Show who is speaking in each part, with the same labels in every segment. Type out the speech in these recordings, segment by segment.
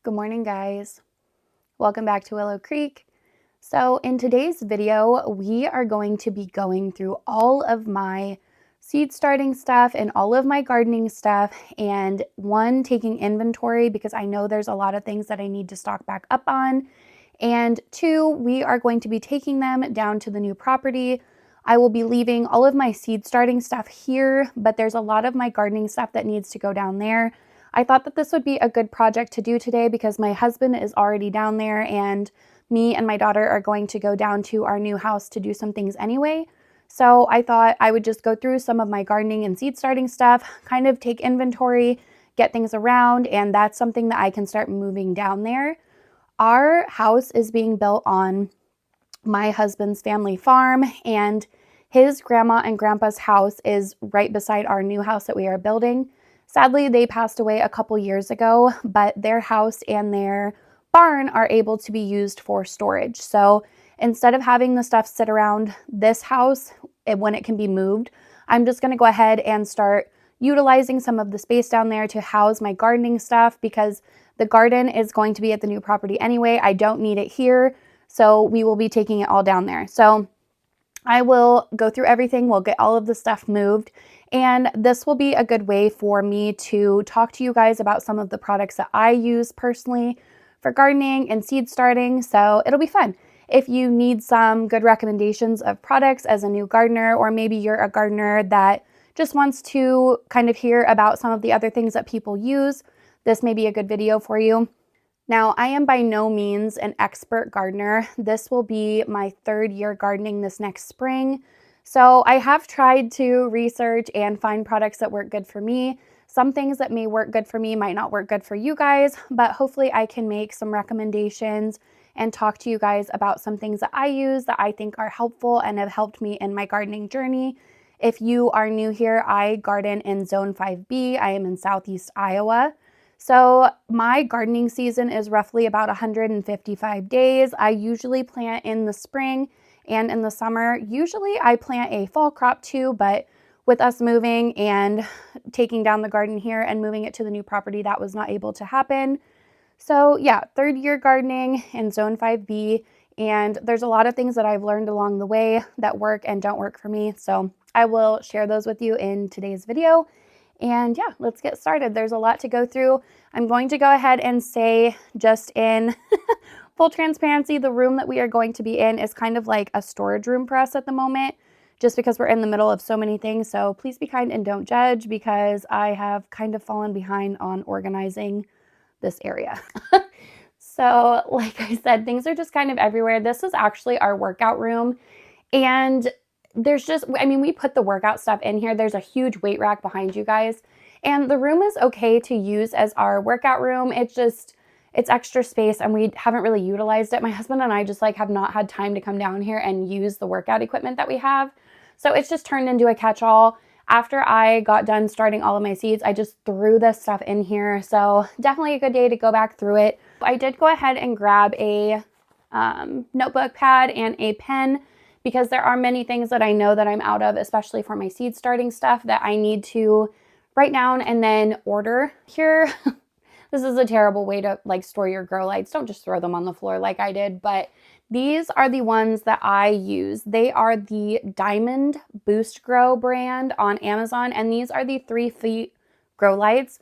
Speaker 1: Good morning, guys. Welcome back to Willow Creek. So in today's video, we are going to be going through all of my seed starting stuff and all of my gardening stuff, and taking inventory because I know there's a lot of things that I need to stock back up on, and two, we are going to be taking them down to the new property. I will be leaving all of my seed starting stuff here, but there's a lot of my gardening stuff that needs to go down there. I thought that this would be a good project to do today because my husband is already down there and me and my daughter are going to go down to our new house to do some things anyway. So I thought I would just go through some of my gardening and seed starting stuff, kind of take inventory, get things around, and that's something that I can start moving down there. Our house is being built on my husband's family farm, and his grandma and grandpa's house is right beside our new house that we are building. Sadly, they passed away a couple years ago, but their house and their barn are able to be used for storage. So instead of having the stuff sit around this house when it can be moved, I'm just going to go ahead and start utilizing some of the space down there to house my gardening stuff because the garden is going to be at the new property anyway. I don't need it here, so we will be taking it all down there. So I will go through everything. We'll get all of the stuff moved. And this will be a good way for me to talk to you guys about some of the products that I use personally for gardening and seed starting. So it'll be fun. If you need some good recommendations of products as a new gardener, or maybe you're a gardener that just wants to kind of hear about some of the other things that people use, this may be a good video for you. Now, I am by no means an expert gardener. This will be my third year gardening this next spring. So I have tried to research and find products that work good for me. Some things that may work good for me might not work good for you guys, but hopefully I can make some recommendations and talk to you guys about some things that I use that I think are helpful and have helped me in my gardening journey. If you are new here, I garden in Zone 5B. I am in Southeast Iowa. So my gardening season is roughly about 155 days. I usually plant in the spring and in the summer. Usually I plant a fall crop too, but with us moving and taking down the garden here and moving it to the new property, that was not able to happen. So yeah, third year gardening in Zone 5B, and there's a lot of things that I've learned along the way that work and don't work for me. So I will share those with you in today's video. And yeah, let's get started. There's a lot to go through. I'm going to go ahead and say, just in full transparency, the room that we are going to be in is kind of like a storage room for us at the moment, just because we're in the middle of so many things. So please be kind and don't judge, because I have kind of fallen behind on organizing this area. So like I said, things are just kind of everywhere. This is actually our workout room, and there's just, we put the workout stuff in here. There's a huge weight rack behind you guys, and the room is okay to use as our workout room. It's extra space and we haven't really utilized it. My husband and I just have not had time to come down here and use the workout equipment that we have. So it's just turned into a catch-all. After I got done starting all of my seeds, I just threw this stuff in here. So definitely a good day to go back through it. I did go ahead and grab a notebook pad and a pen, because there are many things that I know that I'm out of, especially for my seed starting stuff, that I need to write down and then order. Here, this is a terrible way to store your grow lights. Don't just throw them on the floor like I did, but these are the ones that I use. They are the Diamond Boost Grow brand on Amazon, and these are the 3 feet grow lights.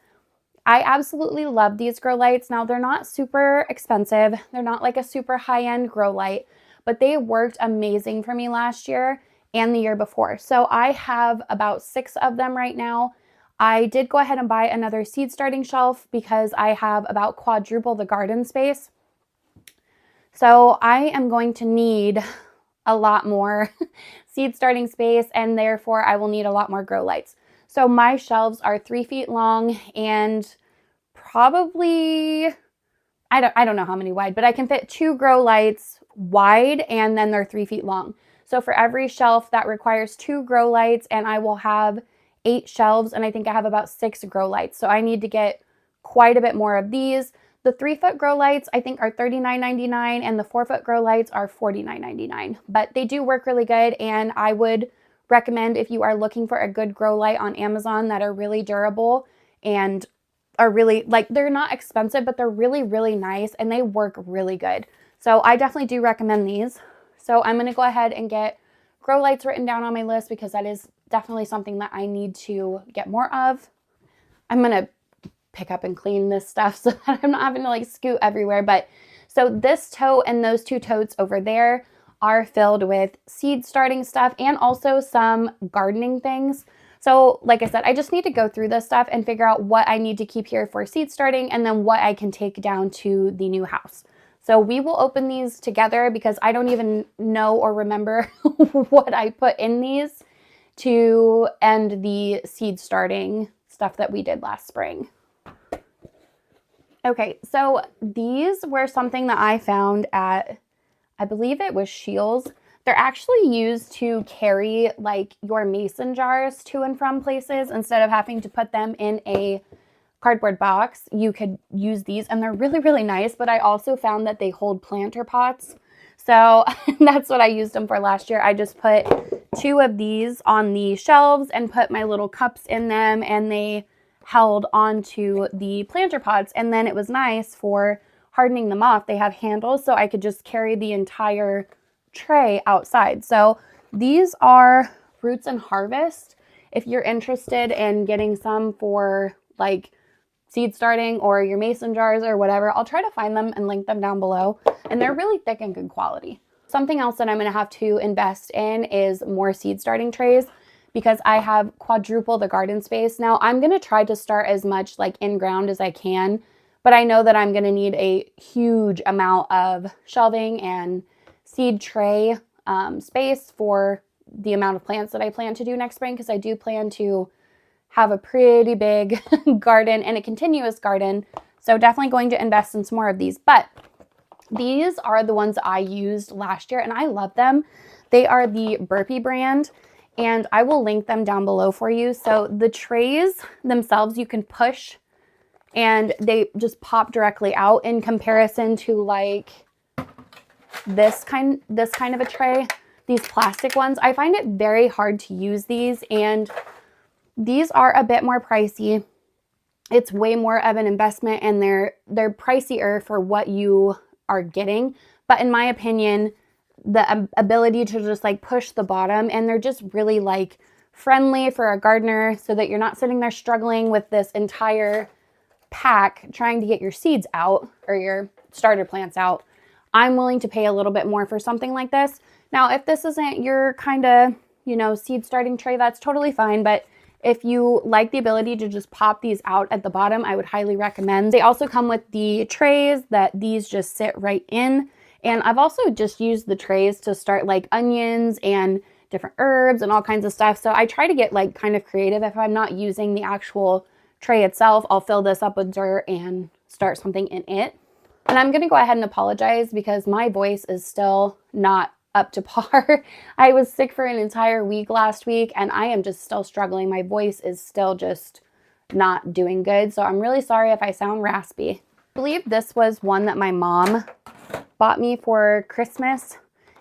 Speaker 1: I absolutely love these grow lights. Now, they're not super expensive. They're not like a super high-end grow light, but they worked amazing for me last year and the year before. So I have about 6 of them right now. I did go ahead and buy another seed starting shelf because I have about quadruple the garden space. So I am going to need a lot more seed starting space, and therefore I will need a lot more grow lights. So my shelves are 3 feet long and probably, I don't know how many wide, but I can fit 2 grow lights wide, and then they're 3 feet long. So for every shelf that requires 2 grow lights, and I will have 8 shelves, and I think I have about 6 grow lights. So I need to get quite a bit more of these. The 3-foot grow lights I think are $39.99, and the 4-foot grow lights are $49.99. But they do work really good, and I would recommend, if you are looking for a good grow light on Amazon that are really durable and are really, like, they're not expensive, but they're really, really nice and they work really good. So I definitely do recommend these. So I'm going to go ahead and get grow lights written down on my list because that is definitely something that I need to get more of. I'm going to pick up and clean this stuff so that I'm not having to like scoot everywhere. But so this tote and those 2 totes over there are filled with seed starting stuff and also some gardening things. So like I said, I just need to go through this stuff and figure out what I need to keep here for seed starting and then what I can take down to the new house. So we will open these together because I don't even know or remember what I put in these to end the seed starting stuff that we did last spring. Okay, so these were something that I found at, I believe it was Shields. They're actually used to carry like your mason jars to and from places. Instead of having to put them in a cardboard box, you could use these and they're really, really nice. But I also found that they hold planter pots. So that's what I used them for last year. I just put 2 of these on the shelves and put my little cups in them and they held onto the planter pots. And then it was nice for hardening them off. They have handles so I could just carry the entire tray outside. So these are Roots and Harvest. If you're interested in getting some for like seed starting or your mason jars or whatever, I'll try to find them and link them down below. And they're really thick and good quality. Something else that I'm going to have to invest in is more seed starting trays because I have quadrupled the garden space. Now I'm going to try to start as much like in ground as I can, but I know that I'm going to need a huge amount of shelving and seed tray space for the amount of plants that I plan to do next spring because I do plan to have a pretty big garden and a continuous garden. So definitely going to invest in some more of these. But these are the ones I used last year and I love them. They are the Burpee brand and I will link them down below for you. So the trays themselves you can push and they just pop directly out in comparison to like this kind of a tray. These plastic ones, I find it very hard to use these and these are a bit more pricey. It's way more of an investment and they're pricier for what you are getting. But in my opinion, the ability to just like push the bottom and they're just really like friendly for a gardener so that you're not sitting there struggling with this entire pack trying to get your seeds out or your starter plants out. I'm willing to pay a little bit more for something like this. Now, if this isn't your kind of, seed starting tray, that's totally fine. But if you like the ability to just pop these out at the bottom, I would highly recommend. They also come with the trays that these just sit right in. And I've also just used the trays to start like onions and different herbs and all kinds of stuff. So I try to get like kind of creative. If I'm not using the actual tray itself, I'll fill this up with dirt and start something in it. And I'm going to go ahead and apologize because my voice is still not up to par. I was sick for an entire week last week and I am just still struggling. My voice is still just not doing good. So I'm really sorry if I sound raspy. I believe this was one that my mom bought me for Christmas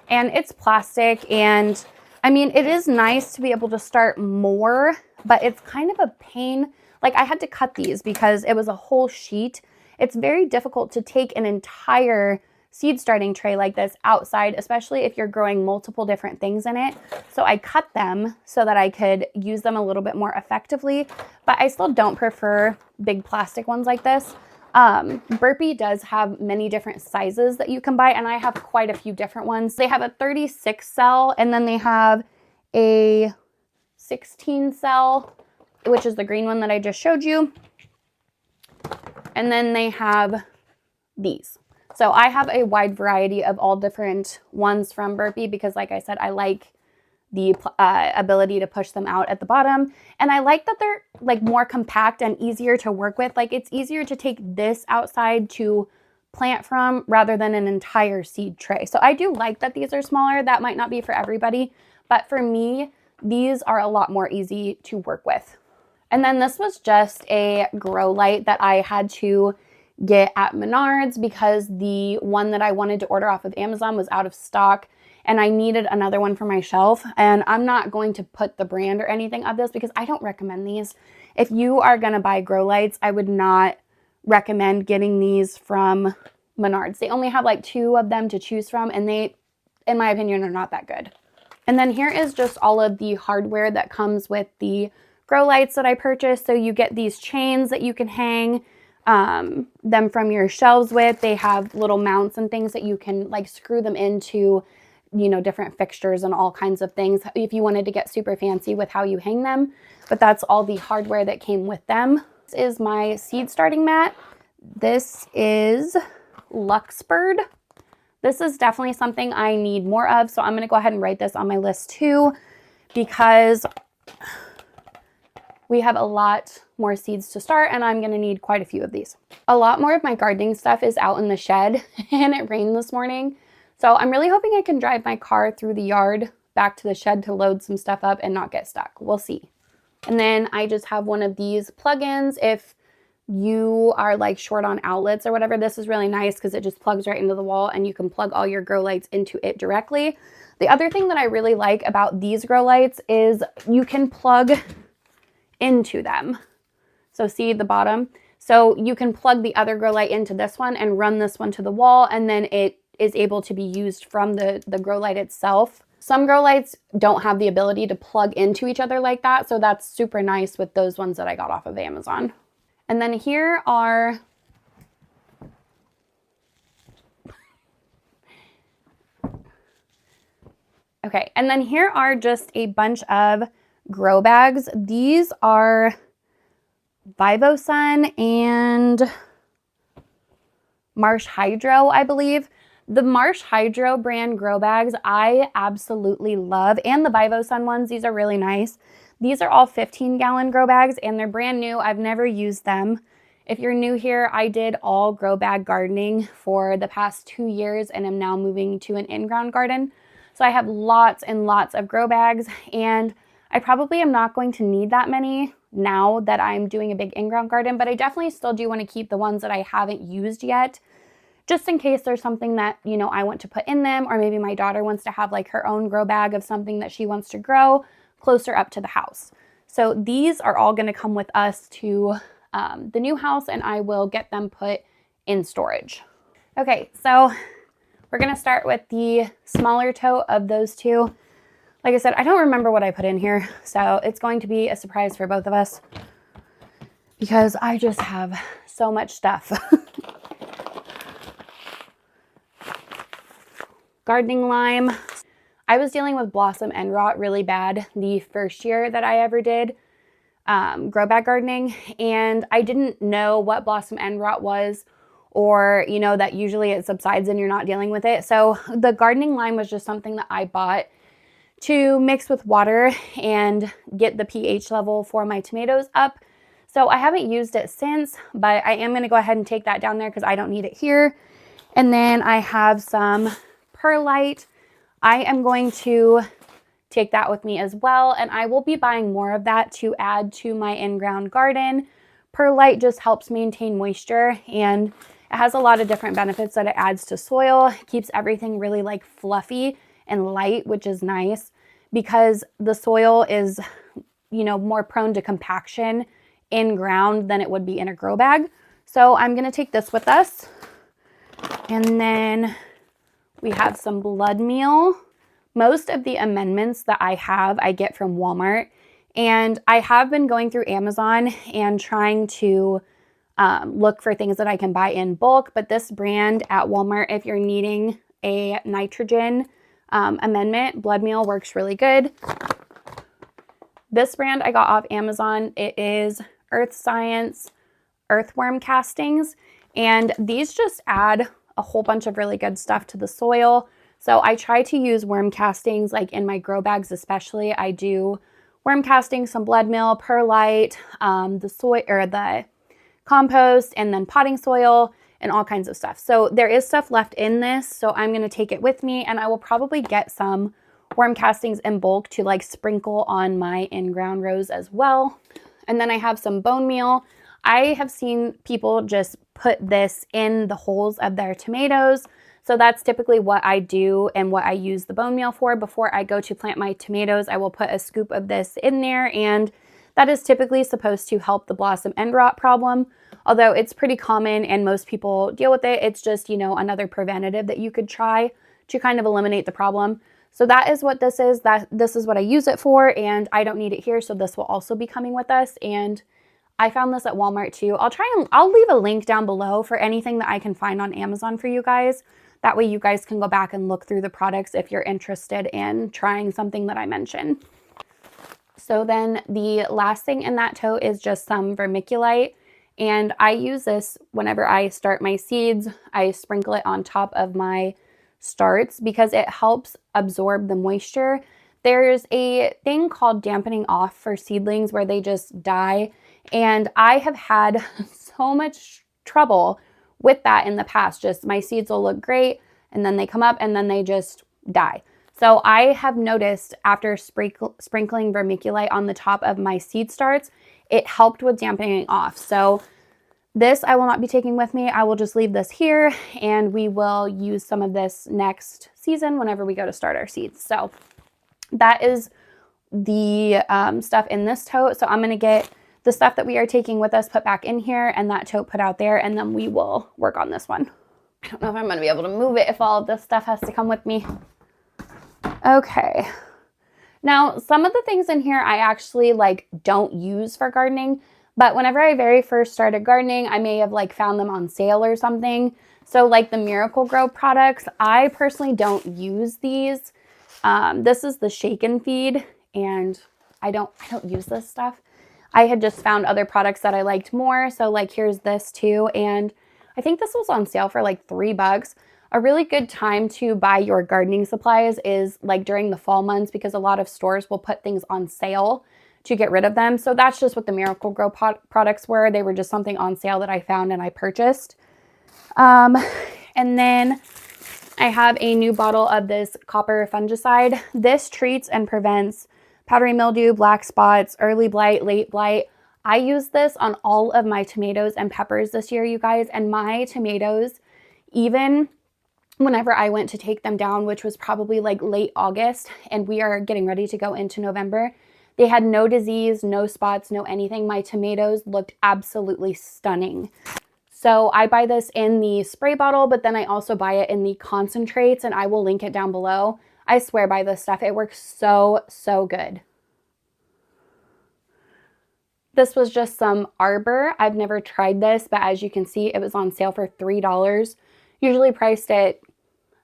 Speaker 1: and it's plastic. And I mean, it is nice to be able to start more, but it's kind of a pain. Like I had to cut these because it was a whole sheet. It's very difficult to take an entire seed starting tray like this outside, especially if you're growing multiple different things in it. So I cut them so that I could use them a little bit more effectively, but I still don't prefer big plastic ones like this. Burpee does have many different sizes that you can buy, and I have quite a few different ones. They have a 36 cell, and then they have a 16 cell, which is the green one that I just showed you. And then they have these. So I have a wide variety of all different ones from Burpee because like I said, I like the ability to push them out at the bottom. And I like that they're like more compact and easier to work with. Like it's easier to take this outside to plant from rather than an entire seed tray. So I do like that these are smaller. That might not be for everybody, but for me, these are a lot more easy to work with. And then this was just a grow light that I had to get at Menards because the one that I wanted to order off of Amazon was out of stock and I needed another one for my shelf. And I'm not going to put the brand or anything of this because I don't recommend these. If you are going to buy grow lights, I would not recommend getting these from Menards. They only have like 2 of them to choose from, and they, in my opinion, are not that good. And then here is just all of the hardware that comes with the grow lights that I purchased. So you get these chains that you can hang them from your shelves with. They have little mounts and things that you can like screw them into, you know, different fixtures and all kinds of things if you wanted to get super fancy with how you hang them. But that's all the hardware that came with them. This is my seed starting mat. This is Luxbird. This is definitely something I need more of, so I'm going to go ahead and write this on my list too, because we have a lot more seeds to start and I'm going to need quite a few of these. A lot more of my gardening stuff is out in the shed and it rained this morning, so I'm really hoping I can drive my car through the yard back to the shed to load some stuff up and not get stuck. We'll see. And then I just have one of these plugins. If you are like short on outlets or whatever, this is really nice because it just plugs right into the wall and you can plug all your grow lights into it directly. The other thing that I really like about these grow lights is you can plug into them. So see the bottom? So you can plug the other grow light into this one and run this one to the wall, and then it is able to be used from the grow light itself. Some grow lights don't have the ability to plug into each other like that, so that's super nice with those ones that I got off of Amazon. And then here are okay, and then here are just a bunch of grow bags. These are Vivosun and Marsh Hydro, I believe. The Marsh Hydro brand grow bags I absolutely love, and the Vivosun ones, these are really nice. These are all 15-gallon grow bags and they're brand new. I've never used them. If you're new here, I did all grow bag gardening for the past 2 years and am now moving to an in-ground garden. So I have lots and lots of grow bags, and I probably am not going to need that many now that I'm doing a big in-ground garden, but I definitely still do want to keep the ones that I haven't used yet, just in case there's something that, you know, I want to put in them, or maybe my daughter wants to have like her own grow bag of something that she wants to grow closer up to the house. So these are all going to come with us to the new house, and I will get them put in storage. Okay, so we're going to start with the smaller tote of those two. Like I said, I don't remember what I put in here, so it's going to be a surprise for both of us because I just have so much stuff. Gardening lime. I was dealing with blossom end rot really bad the first year that I ever did grow bag gardening, and I didn't know what blossom end rot was, or, you know, that usually it subsides and you're not dealing with it. So the gardening lime was just something that I bought to mix with water and get the pH level for my tomatoes up. So I haven't used it since, but I am going to go ahead and take that down there because I don't need it here. And then I have some perlite. I am going to take that with me as well, and I will be buying more of that to add to my in-ground garden. Perlite just helps maintain moisture, and it has a lot of different benefits that it adds to soil. It keeps everything really like fluffy and light, which is nice because the soil is, you know, more prone to compaction in ground than it would be in a grow bag. So I'm going to take this with us. And then we have some blood meal. Most of the amendments that I have, I get from Walmart. And I have been going through Amazon and trying to look for things that I can buy in bulk. But this brand at Walmart, if you're needing a nitrogen amendment, blood meal works really good. This brand I got off Amazon. It is Earth Science earthworm castings. And these just add a whole bunch of really good stuff to the soil. So I try to use worm castings, like in my grow bags especially. I do worm castings, some blood meal, perlite, the soil or the compost, and then potting soil and all kinds of stuff. So there is stuff left in this, so I'm going to take it with me, and I will probably get some worm castings in bulk to like sprinkle on my in-ground rows as well. And then I have some bone meal. I have seen people just put this in the holes of their tomatoes. So that's typically what I do and what I use the bone meal for. Before I go to plant my tomatoes, I will put a scoop of this in there, and That is typically supposed to help the blossom end rot problem, although it's pretty common and most people deal with it. It's just, another preventative that you could try to kind of eliminate the problem. So that is what this is. This is what I use it for, and I don't need it here, so this will also be coming with us. And I found this at Walmart too. I'll leave a link down below for anything that I can find on Amazon for you guys. That way you guys can go back and look through the products if you're interested in trying something that I mentioned. So then the last thing in that tote is just some vermiculite. And I use this whenever I start my seeds. I sprinkle it on top of my starts because it helps absorb the moisture. There's a thing called dampening off for seedlings where they just die. And I have had so much trouble with that in the past. Just my seeds will look great and then they come up and then they just die. So I have noticed after sprinkling vermiculite on the top of my seed starts, it helped with dampening off. So this I will not be taking with me. I will just leave this here and we will use some of this next season whenever we go to start our seeds. So that is the stuff in this tote. So I'm going to get the stuff that we are taking with us put back in here and that tote put out there, and then we will work on this one. I don't know if I'm going to be able to move it if all of this stuff has to come with me. Okay. Now, some of the things in here I actually don't use for gardening, but whenever I very first started gardening, I may have found them on sale or something. So the Miracle-Gro products, I personally don't use these. This is the shake and feed, and I don't use this stuff. I had just found other products that I liked more. So here's this too. And I think this was on sale for $3. A really good time to buy your gardening supplies is during the fall months, because a lot of stores will put things on sale to get rid of them. So that's just what the Miracle-Gro products were. They were just something on sale that I found and I purchased. And then I have a new bottle of this copper fungicide. This treats and prevents powdery mildew, black spots, early blight, late blight. I use this on all of my tomatoes and peppers this year, you guys, and my tomatoes, even whenever I went to take them down, which was probably late August, and we are getting ready to go into November, they had no disease, no spots, no anything. My tomatoes looked absolutely stunning. So I buy this in the spray bottle, but then I also buy it in the concentrates, and I will link it down below. I swear by this stuff. It works so, so good. This was just some Arbor. I've never tried this, but as you can see, it was on sale for $3. Usually priced at,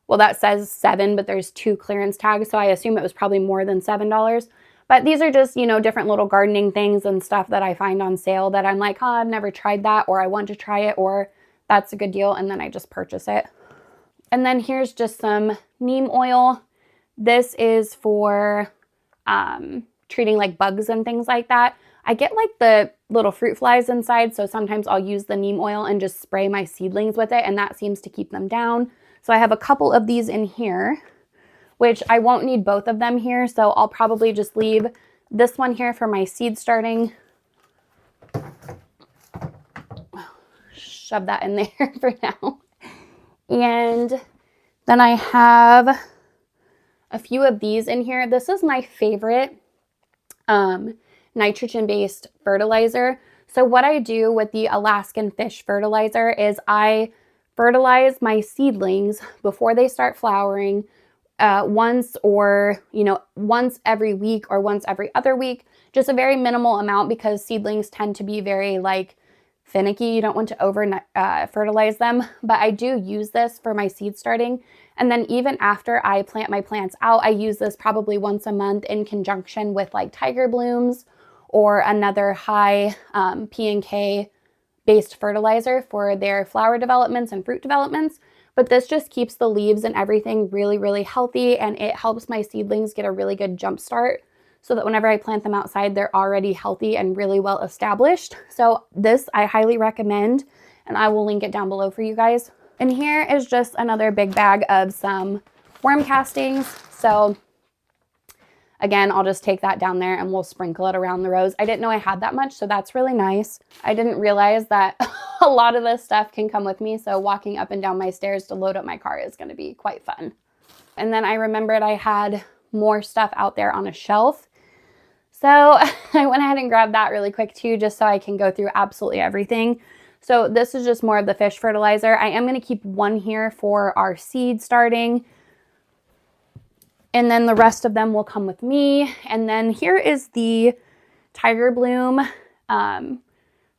Speaker 1: well, that says $7, but there's 2 clearance tags, so I assume it was probably more than $7. But these are just, different little gardening things and stuff that I find on sale that I'm like, oh, I've never tried that, or I want to try it, or that's a good deal, and then I just purchase it. And then here's just some neem oil. This is for treating bugs and things like that. I get the little fruit flies inside, so sometimes I'll use the neem oil and just spray my seedlings with it, and that seems to keep them down. So I have a couple of these in here, which I won't need both of them here, so I'll probably just leave this one here for my seed starting. Shove that in there for now. And then I have a few of these in here. This is my favorite nitrogen-based fertilizer. So what I do with the Alaskan fish fertilizer is I fertilize my seedlings before they start flowering once every week or once every other week. Just a very minimal amount because seedlings tend to be very finicky. You don't want to over fertilize them, but I do use this for my seed starting. And then even after I plant my plants out, I use this probably once a month in conjunction with Tiger Blooms or another high P&K based fertilizer for their flower developments and fruit developments. But this just keeps the leaves and everything really, really healthy, and it helps my seedlings get a really good jump start so that whenever I plant them outside, they're already healthy and really well established. So this I highly recommend, and I will link it down below for you guys. And here is just another big bag of some worm castings. So again, I'll just take that down there and we'll sprinkle it around the rows. I didn't know I had that much, so that's really nice. I didn't realize that a lot of this stuff can come with me, so walking up and down my stairs to load up my car is going to be quite fun. And then I remembered I had more stuff out there on a shelf. So I went ahead and grabbed that really quick too, just so I can go through absolutely everything. So this is just more of the fish fertilizer. I am going to keep one here for our seed starting. And then the rest of them will come with me. And then here is the Tiger Bloom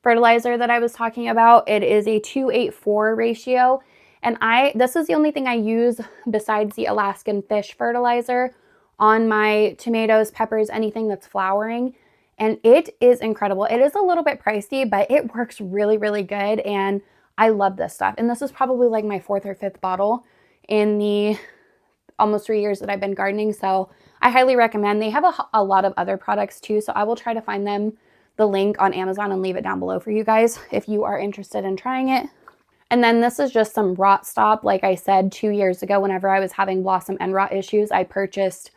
Speaker 1: fertilizer that I was talking about. It is a 2:8:4 ratio. And this is the only thing I use besides the Alaskan fish fertilizer on my tomatoes, peppers, anything that's flowering. And it is incredible. It is a little bit pricey, but it works really, really good. And I love this stuff. And this is probably like my 4th or 5th bottle in the almost 3 years that I've been gardening. So I highly recommend. They have a lot of other products too. So I will try to find the link on Amazon and leave it down below for you guys if you are interested in trying it. And then this is just some rot stop. Like I said, 2 years ago, whenever I was having blossom end rot issues, I purchased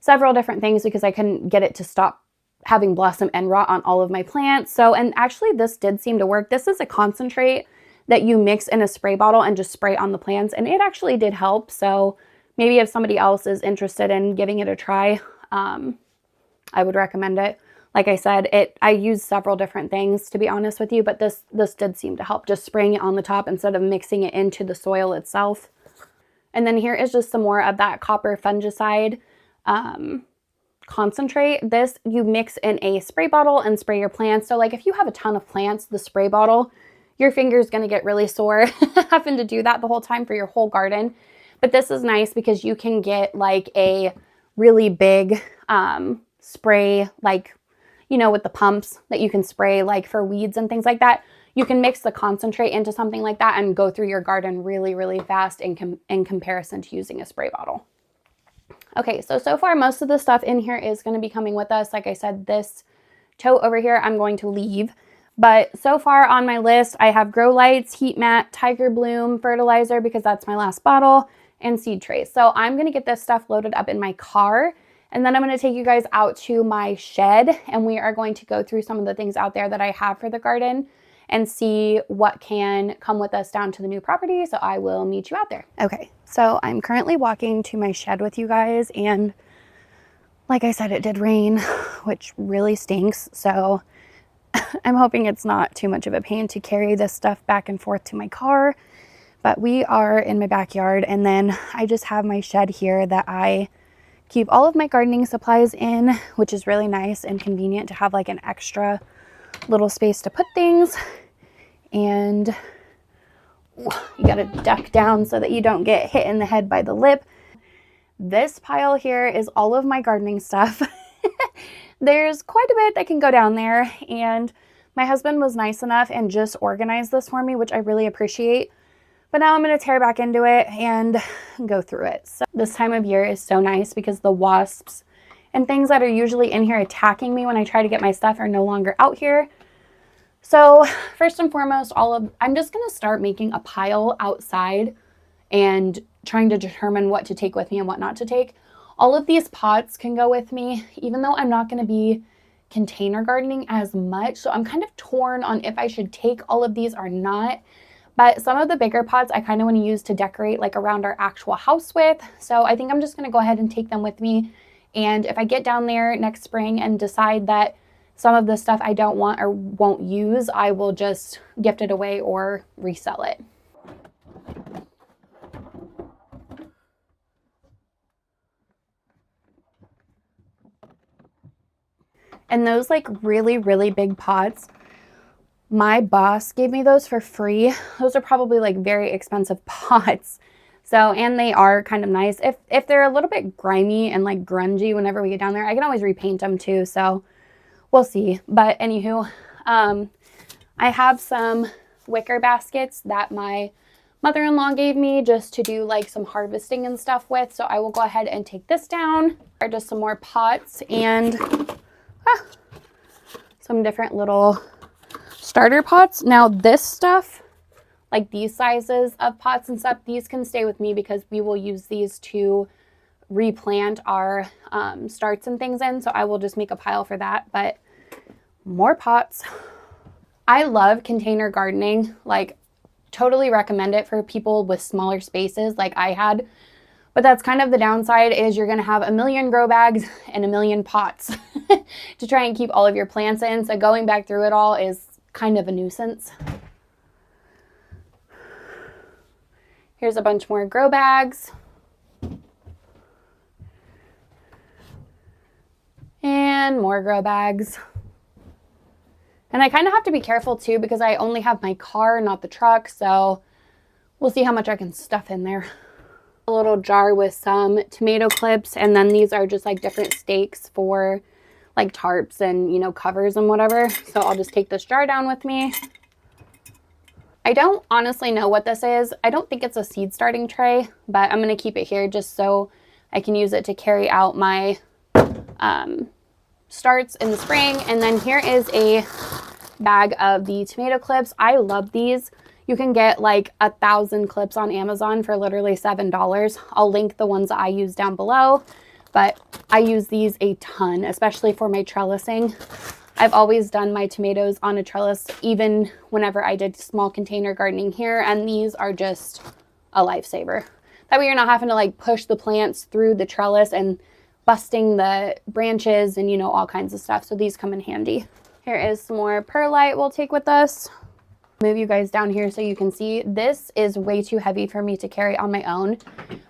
Speaker 1: several different things because I couldn't get it to stop having blossom end rot on all of my plants. So, and actually this did seem to work. This is a concentrate that you mix in a spray bottle and just spray on the plants, and it actually did help. So maybe if somebody else is interested in giving it a try, I would recommend it. Like I said, I used several different things, to be honest with you, but this did seem to help, just spraying it on the top instead of mixing it into the soil itself. And then here is just some more of that copper fungicide concentrate. This you mix in a spray bottle and spray your plants. So like if you have a ton of plants, the spray bottle, your finger's going to get really sore having to do that the whole time for your whole garden. But this is nice because you can get like a really big spray, like, you know, with the pumps that you can spray like for weeds and things like that. You can mix the concentrate into something like that and go through your garden really, really fast in comparison to using a spray bottle. Okay, so far most of the stuff in here is going to be coming with us. Like I said, this tote over here I'm going to leave. But so far on my list, I have grow lights, heat mat, Tiger Bloom fertilizer because that's my last bottle, and seed trays. So I'm going to get this stuff loaded up in my car, and then I'm going to take you guys out to my shed, and we are going to go through some of the things out there that I have for the garden and see what can come with us down to the new property. So I will meet you out there. Okay, so I'm currently walking to my shed with you guys, and like I said, it did rain, which really stinks. So I'm hoping it's not too much of a pain to carry this stuff back and forth to my car. But we are in my backyard, and then I just have my shed here that I keep all of my gardening supplies in, which is really nice and convenient to have like an extra little space to put things. And you gotta duck down so that you don't get hit in the head by the lip. This pile here is all of my gardening stuff. There's quite a bit that can go down there, and my husband was nice enough and just organized this for me, which I really appreciate. But now I'm going to tear back into it and go through it. So this time of year is so nice because the wasps and things that are usually in here attacking me when I try to get my stuff are no longer out here. So first and foremost, I'm just going to start making a pile outside and trying to determine what to take with me and what not to take. All of these pots can go with me, even though I'm not going to be container gardening as much. So I'm kind of torn on if I should take all of these or not. But some of the bigger pots I kind of want to use to decorate like around our actual house with. So I think I'm just going to go ahead and take them with me. And if I get down there next spring and decide that some of the stuff I don't want or won't use, I will just gift it away or resell it. And those like really, really big pots, my boss gave me those for free. Those are probably like very expensive pots. So, and they are kind of nice. If they're a little bit grimy and like grungy whenever we get down there, I can always repaint them too. So we'll see. But anywho, I have some wicker baskets that my mother-in-law gave me just to do like some harvesting and stuff with. So I will go ahead and take this down. Or just some more pots and some different little starter pots. Now this stuff, like these sizes of pots and stuff, these can stay with me because we will use these to replant our starts and things in. So I will just make a pile for that. But more pots. I love container gardening. Like totally recommend it for people with smaller spaces like I had. But that's kind of the downside, is you're going to have a million grow bags and a million pots to try and keep all of your plants in. So going back through it all is kind of a nuisance. Here's a bunch more grow bags. And more grow bags. And I kind of have to be careful too, because I only have my car, not the truck. So we'll see how much I can stuff in there. A little jar with some tomato clips, and then these are just like different stakes for like tarps and, you know, covers and whatever. So I'll just take this jar down with me. I don't honestly know what this is. I don't think it's a seed starting tray, but I'm going to keep it here just so I can use it to carry out my starts in the spring. And then here is a bag of the tomato clips. I love these. You can get like 1,000 clips on Amazon for literally $7. I'll link the ones that I use down below, but I use these a ton, especially for my trellising. I've always done my tomatoes on a trellis, even whenever I did small container gardening here, and these are just a lifesaver. That way you're not having to like push the plants through the trellis and busting the branches and, you know, all kinds of stuff. So these come in handy. Here is some more perlite we'll take with us. Move you guys down here so you can see. This is way too heavy for me to carry on my own,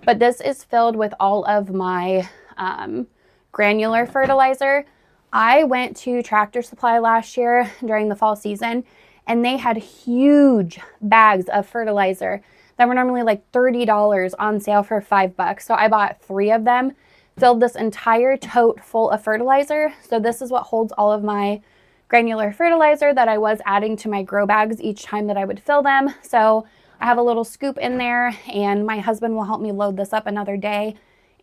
Speaker 1: but this is filled with all of my granular fertilizer. I went to Tractor Supply last year during the fall season, and they had huge bags of fertilizer that were normally like $30 on sale for $5. So I bought 3 of them, filled this entire tote full of fertilizer. So this is what holds all of my granular fertilizer that I was adding to my grow bags each time that I would fill them. So I have a little scoop in there, and my husband will help me load this up another day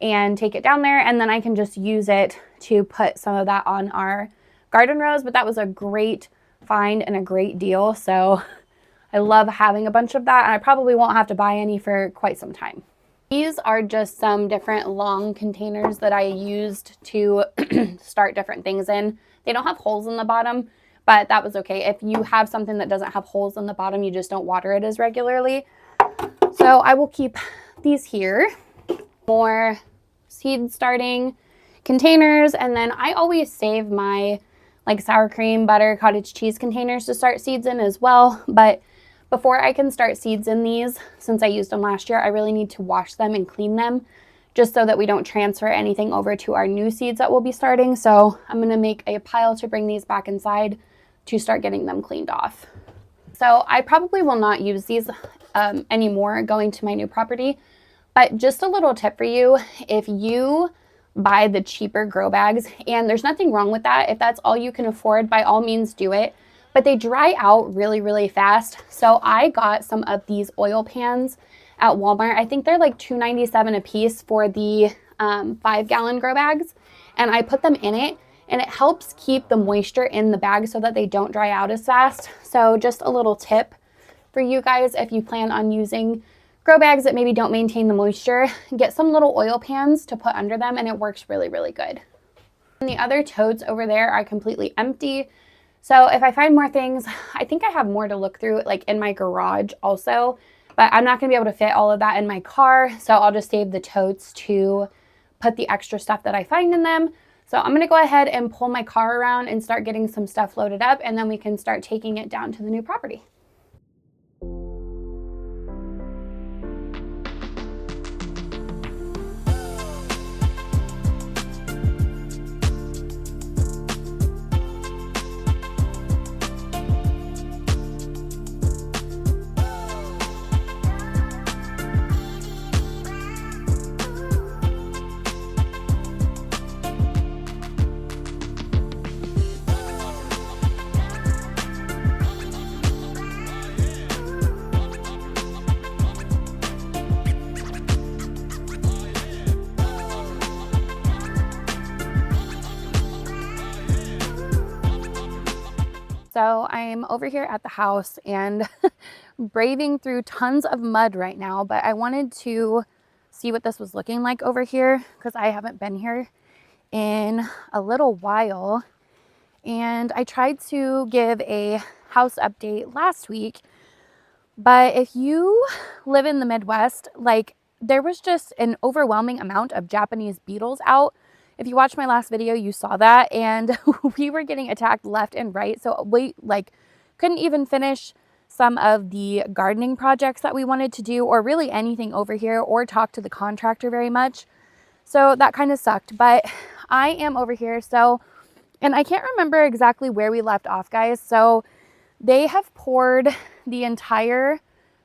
Speaker 1: and take it down there, and then I can just use it to put some of that on our garden rows. But that was a great find and a great deal. So I love having a bunch of that, and I probably won't have to buy any for quite some time. These are just some different long containers that I used to start different things in. They don't have holes in the bottom, but that was okay. If you have something that doesn't have holes in the bottom, you just don't water it as regularly. So I will keep these here. More seed starting containers, and then I always save my like sour cream, butter, cottage cheese containers to start seeds in as well. But before I can start seeds in these, since I used them last year, I really need to wash them and clean them, just so that we don't transfer anything over to our new seeds that we'll be starting. So I'm going to make a pile to bring these back inside to start getting them cleaned off. So I probably will not use these anymore going to my new property. But just a little tip for you, if you buy the cheaper grow bags, and there's nothing wrong with that, if that's all you can afford, by all means do it. But they dry out really, really fast. So I got some of these oil pans at Walmart. I think they're like $2.97 a piece for the 5-gallon grow bags. And I put them in it, and it helps keep the moisture in the bag so that they don't dry out as fast. So just a little tip for you guys, if you plan on using grow bags that maybe don't maintain the moisture, get some little oil pans to put under them, and it works really, really good. And the other totes over there are completely empty. So if I find more things, I think I have more to look through, like in my garage also, but I'm not going to be able to fit all of that in my car. So I'll just save the totes to put the extra stuff that I find in them. So I'm going to go ahead and pull my car around and start getting some stuff loaded up, and then we can start taking it down to the new property. So I'm over here at the house and braving through tons of mud right now, but I wanted to see what this was looking like over here because I haven't been here in a little while. And I tried to give a house update last week, but if you live in the Midwest, like there was just an overwhelming amount of Japanese beetles out. If you watched my last video, you saw that, and we were getting attacked left and right. So we like couldn't even finish some of the gardening projects that we wanted to do, or really anything over here, or talk to the contractor very much. So that kind of sucked, but I am over here. So, and I can't remember exactly where we left off, guys. So they have poured the entire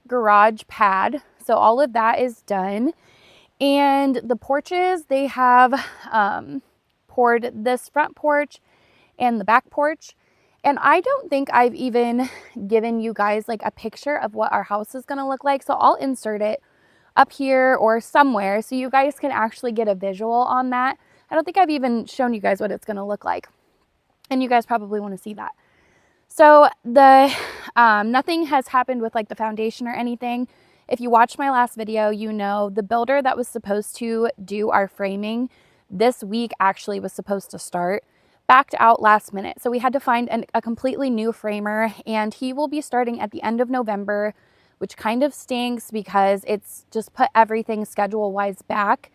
Speaker 1: garage pad. So all of that is done. And the porches, they have poured this front porch and the back porch. And I don't think I've even given you guys like a picture of what our house is going to look like. So I'll insert it up here or somewhere so you guys can actually get a visual on that. I don't think I've even shown you guys what it's going to look like. And you guys probably want to see that. So the nothing has happened with like the foundation or anything. If you watched my last video, you know the builder that was supposed to do our framing this week actually was supposed to start, backed out last minute. So we had to find a completely new framer, and he will be starting at the end of November, which kind of stinks because it's just put everything schedule-wise back.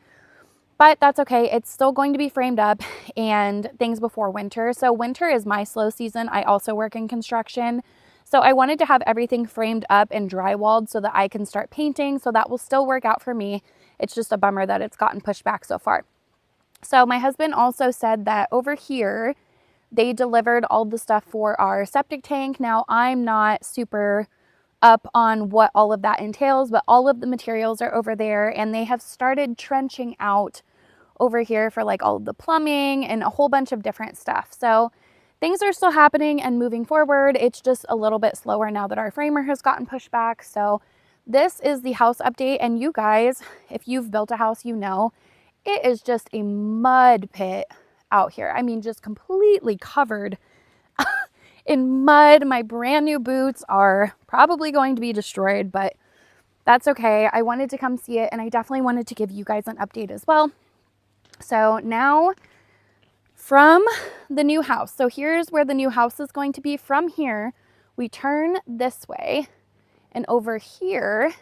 Speaker 1: But that's okay. It's still going to be framed up and things before winter. So winter is my slow season. I also work in construction. So I wanted to have everything framed up and drywalled so that I can start painting. So that will still work out for me. It's just a bummer that it's gotten pushed back so far. So my husband also said that over here, they delivered all the stuff for our septic tank. Now I'm not super up on what all of that entails, but all of the materials are over there, and they have started trenching out over here for like all of the plumbing and a whole bunch of different stuff. So things are still happening and moving forward. It's just a little bit slower now that our framer has gotten pushed back. So this is the house update. And you guys, if you've built a house, you know, it is just a mud pit out here. I mean, just completely covered in mud. My brand new boots are probably going to be destroyed, but that's okay. I wanted to come see it, and I definitely wanted to give you guys an update as well. So now from the new house. So here's where the new house is going to be. From here, we turn this way, and over here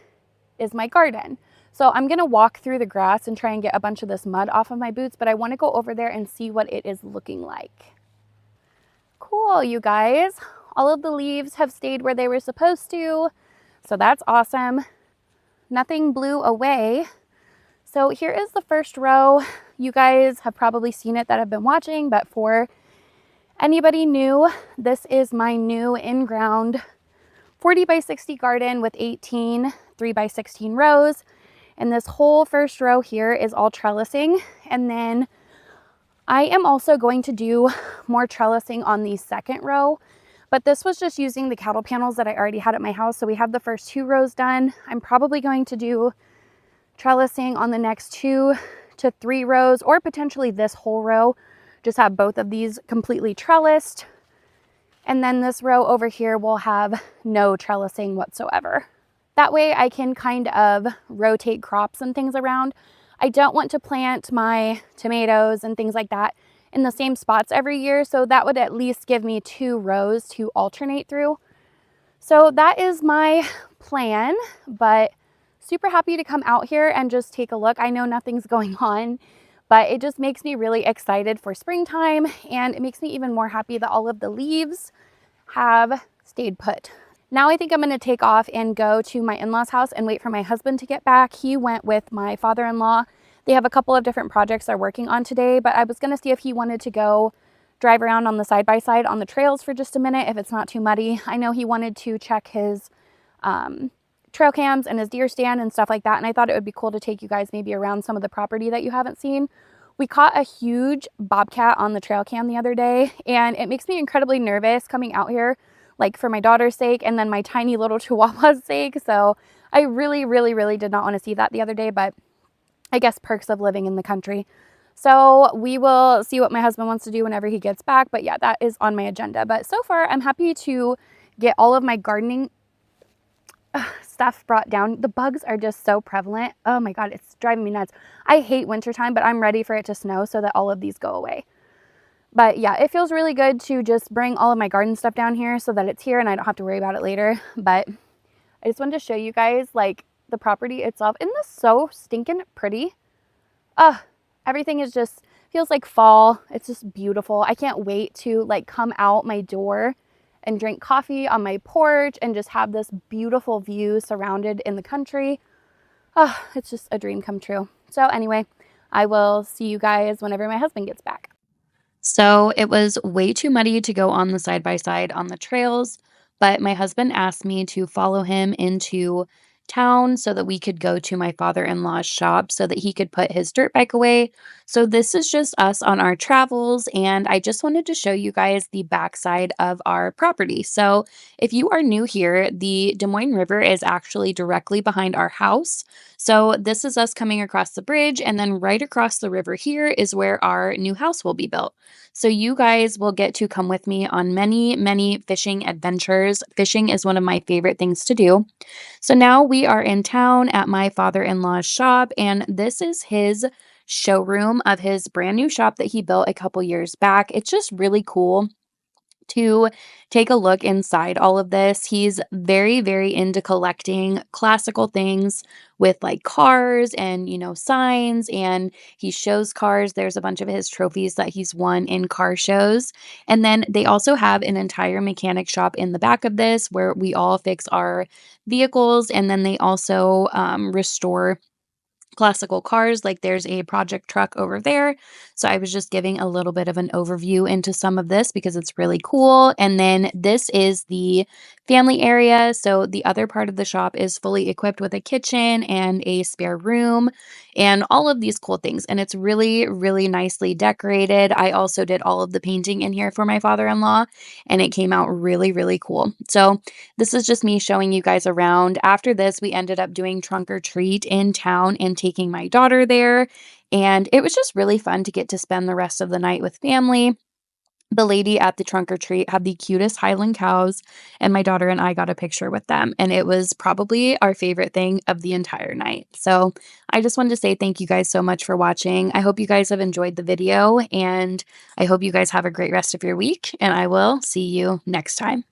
Speaker 1: is my garden. So I'm going to walk through the grass and try and get a bunch of this mud off of my boots, but I want to go over there and see what it is looking like. Cool, you guys. All of the leaves have stayed where they were supposed to, so that's awesome. Nothing blew away. So here is the first row. You guys have probably seen it that have been watching, but for anybody new, this is my new in-ground 40 by 60 garden with 18 3 by 16 rows. And this whole first row here is all trellising. And then I am also going to do more trellising on the second row, but this was just using the cattle panels that I already had at my house. So we have the first 2 rows done. I'm probably going to do trellising on the next 2 to 3 rows, or potentially this whole row, just have both of these completely trellised. And then this row over here will have no trellising whatsoever. That way I can kind of rotate crops and things around. I don't want to plant my tomatoes and things like that in the same spots every year. So that would at least give me 2 rows to alternate through. So that is my plan, but super happy to come out here and just take a look. I know nothing's going on, but it just makes me really excited for springtime, and it makes me even more happy that all of the leaves have stayed put. Now I think I'm going to take off and go to my in-laws' house and wait for my husband to get back. He went with my father-in-law. They have a couple of different projects they're working on today, but I was going to see if he wanted to go drive around on the side-by-side on the trails for just a minute if it's not too muddy. I know he wanted to check his trail cams and his deer stand and stuff like that, and I thought it would be cool to take you guys maybe around some of the property that you haven't seen. We caught a huge bobcat on the trail cam the other day, and it makes me incredibly nervous coming out here, like for my daughter's sake and then my tiny little chihuahua's sake. So I really did not want to see that the other day, but I guess perks of living in the country. So we will see what my husband wants to do whenever he gets back. But yeah, that is on my agenda. But so far, I'm happy to get all of my gardening stuff brought down. The bugs are just so prevalent. Oh my God, it's driving me nuts. I hate wintertime, but I'm ready for it to snow so that all of these go away. But yeah, it feels really good to just bring all of my garden stuff down here so that it's here and I don't have to worry about it later. But I just wanted to show you guys, like, the property itself. Isn't this so stinking pretty? Uh, Everything is just feels like fall. It's just beautiful. I can't wait to like come out my door and drink coffee on my porch and just have this beautiful view surrounded in the country. It's just a dream come true. So anyway, I will see you guys whenever my husband gets back. So it was way too muddy to go on the side by side on the trails, but my husband asked me to follow him into town so that we could go to my father-in-law's shop so that he could put his dirt bike away. So this is just us on our travels, and I just wanted to show you guys the backside of our property. So if you are new here, the Des Moines River is actually directly behind our house. So this is us coming across the bridge, and then right across the river here is where our new house will be built. So you guys will get to come with me on many, many fishing adventures. Fishing is one of my favorite things to do. So now we are in town at my father-in-law's shop, and this is his showroom of his brand new shop that he built a couple years back. It's just really cool to take a look inside all of this. He's very, very into collecting classical things with like cars and, signs, and he shows cars. There's a bunch of his trophies that he's won in car shows. And then they also have an entire mechanic shop in the back of this where we all fix our vehicles. And then they also restore classical cars. Like there's a project truck over there. So I was just giving a little bit of an overview into some of this because it's really cool. And then this is the family area. So the other part of the shop is fully equipped with a kitchen and a spare room and all of these cool things. And it's really, really nicely decorated. I also did all of the painting in here for my father-in-law, and it came out really, really cool. So this is just me showing you guys around. After this, we ended up doing trunk or treat in town and taking my daughter there. And it was just really fun to get to spend the rest of the night with family. The lady at the trunk or treat had the cutest Highland cows, and my daughter and I got a picture with them. And it was probably our favorite thing of the entire night. So I just wanted to say thank you guys so much for watching. I hope you guys have enjoyed the video, and I hope you guys have a great rest of your week. And I will see you next time.